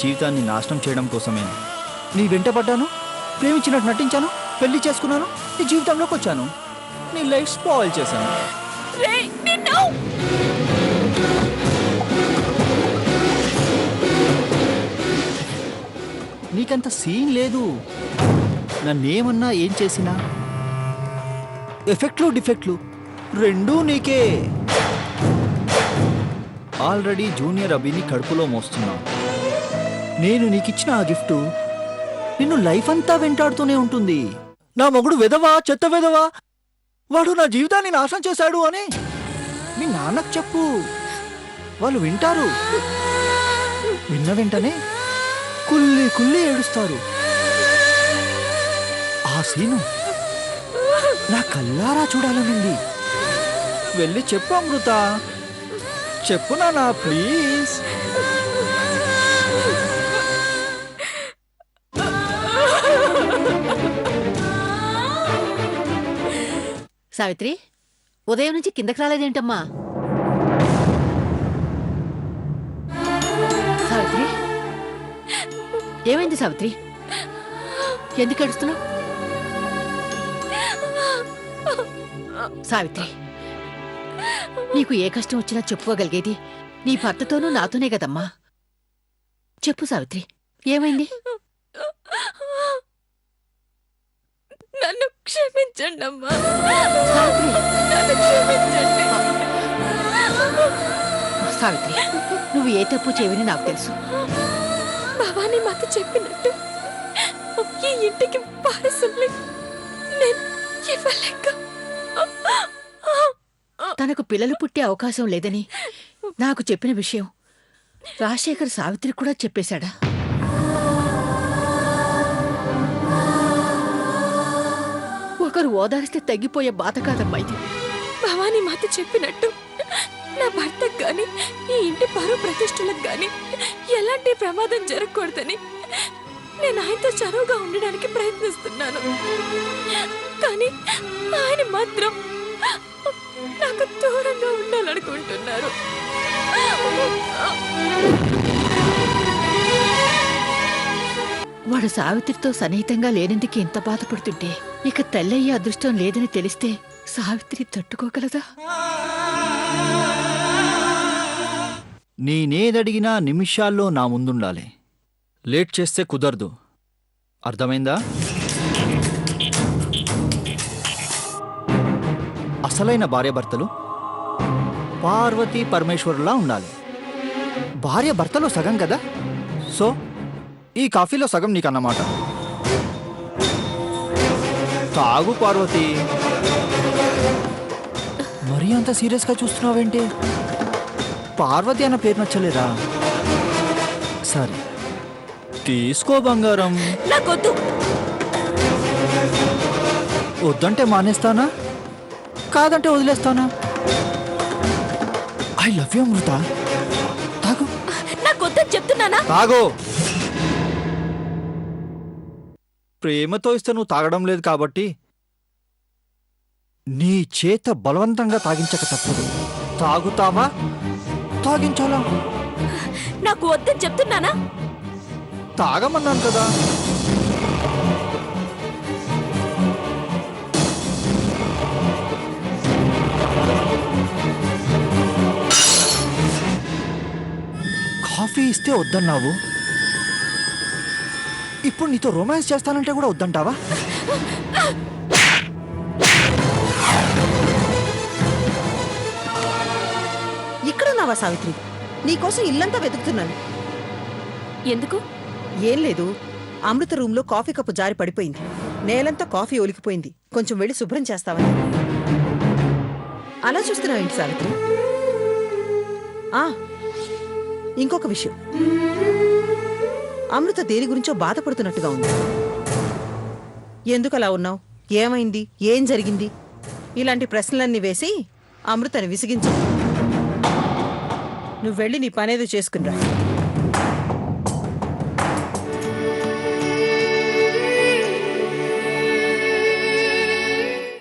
జీవితాన్ని నాశనం చేయడం కోసమే నీ వెంట పడ్డాను, ప్రేమించినట్టు నటించాను, పెళ్లి చేసుకున్నాను, నీ జీవితంలోకి వచ్చాను, నీ లైఫ్ స్పాయిల్ చేశాను. నీకంత సీన్ లేదు. నన్నేమన్నా ఏం చేసినా ఎఫెక్ట్లు డిఫెక్ట్లు రెండూ నీకే. ఆల్రెడీ జూనియర్ అభిని కడుపులో మోస్తున్నా. నేను నీకిచ్చిన ఆ గిఫ్ట్ నిన్ను లైఫ్ అంతా వెంటాడుతూనే ఉంటుంది. నా మొగుడు వెదవా, చెత్త వెదవా, వాడు నా జీవితాన్ని నాశనం చేశాడు అని మీ నాన్నకు చెప్పు. వాళ్ళు వింటారు. విన్న వెంటనే కుల్లి కుల్లి ఏడుస్తారు. ఆ సీను నా కల్లారా చూడాలనుంది. వెళ్ళి చెప్పు అమృత, చెప్పు నానా ప్లీజ్. సావిత్రి, ఉదయం నుంచి కిందకి రాలేదేంటమ్మా? సావిత్రి, ఏమైంది సావిత్రి? ఎందుకు ఏడుస్తున్నావు? సావిత్రి, నీకు ఏ కష్టం వచ్చినా చెప్పుకోగలిగేది నీ భర్తతోనూ నాతోనే కదమ్మా. చెప్పు సావిత్రి, ఏమైంది? నన్ను క్షమించండి అమ్మా. సావిత్రి, నువ్వు ఏ తప్పు చేయవని నాకు తెలుసు. భవానీ మాత చెప్పినట్టు ఈ ఇంటికి వారసుల్ని నేను ఇవ్వలేక. తనకు పిల్లలు పుట్టే అవకాశం లేదని నాకు చెప్పిన విషయం రాజశేఖర్ సావిత్రి కూడా చెప్పేశాడా? ఒకరు ఓదారిస్తే తగ్గిపోయే బాధ కాదమ్మా ఇది. భవానీ మాత చెప్పినట్టు నా భర్తకు గాని ఈ ఇంటి పరువు ప్రతిష్టలకు గాని ఎలాంటి ప్రమాదం జరగకూడదని నేను ఆయనతో చనువుగా ఉండడానికి ప్రయత్నిస్తున్నాను. కానీ ఆయన మాత్రం నాకు దూరంగా ఉండాలనుకుంటున్నారు. వాడు సావిత్రితో సన్నిహితంగా లేనందుకు ఎంత బాధపడుతుంటే ఇక తల్లయ్యే అదృష్టం లేదని తెలిస్తే సావిత్రి తట్టుకోగలదా? నేనేదడిగినా నిమిషాల్లో నా ముందుండాలి. లేట్ చేస్తే కుదరదు. అర్థమైందా? అసలైన భార్యాభర్తలు పార్వతీ పరమేశ్వరులా ఉండాలి. భార్య భర్తలో సగం కదా. సో ఈ కాఫీలో సగం నీకన్నమాట. తాగు పార్వతి. మరీ అంత సీరియస్గా చూస్తున్నావేంటి? పార్వతి అన్న పేరు నచ్చలేదా? సరే తీసుకో బంగారం. నాకొద్దు. వద్దంటే మానేస్తానా? కాదంటే వదిలేస్తానా? ఐ లవ్ యూ అమృత. తాగు. నాకొద్దని చెప్తున్నానా? తాగు. ప్రేమతో ఇస్తే నువ్వు తాగడం లేదు కాబట్టి నీ చేత బలవంతంగా తాగించక తప్పదు. తాగుతావా? తాగించాలా? నాకు వద్దని చెప్తున్నానా? తాగమన్నాను కదా. కాఫీ ఇస్తే వద్దన్నావు, ఇప్పుడు నీతో రొమాన్స్ చేస్తానంటే కూడా వద్దంటావా? ఇక్కడున్నావా సావిత్రి? నీకోసం ఇల్లంతా వెతుకుతున్నాను. ఎందుకు? ఏం లేదు, అమృత రూంలో కాఫీ కప్పు జారి పడిపోయింది. నేలంతా కాఫీ ఒలికిపోయింది. కొంచెం వెళ్ళి శుభ్రం చేస్తావని. అలా చూస్తున్నావేంటి సావిత్రి? ఇంకొక విషయం, అమృత దేని గురించో బాధపడుతున్నట్టుగా ఉంది. ఎందుకు అలా ఉన్నావు? ఏమైంది? ఏం జరిగింది? ఇలాంటి ప్రశ్నలన్నీ వేసి అమృతని విసిగించు. నువ్వు వెళ్ళి నీ పనేదో చేసుకునిరా.